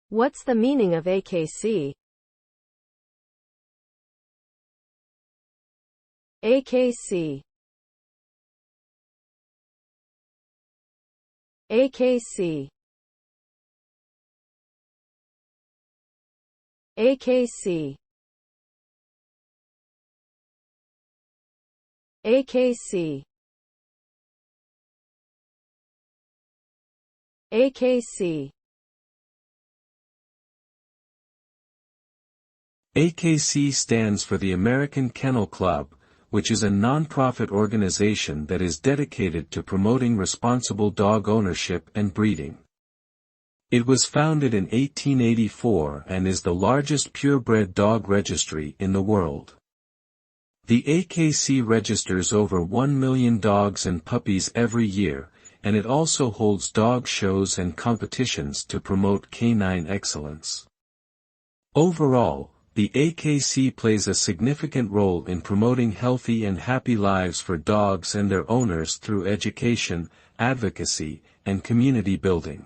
What's the meaning of AKC? AKC. AKC. AKC. AKC. AKC. AKC stands for the American Kennel Club, which is a non-profit organization that is dedicated to promoting responsible dog ownership and breeding. It was founded in 1884 and is the largest purebred dog registry in the world. The AKC registers over 1 million dogs and puppies every year, and it also holds dog shows and competitions to promote canine excellence. Overall, the AKC plays a significant role in promoting healthy and happy lives for dogs and their owners through education, advocacy, and community building.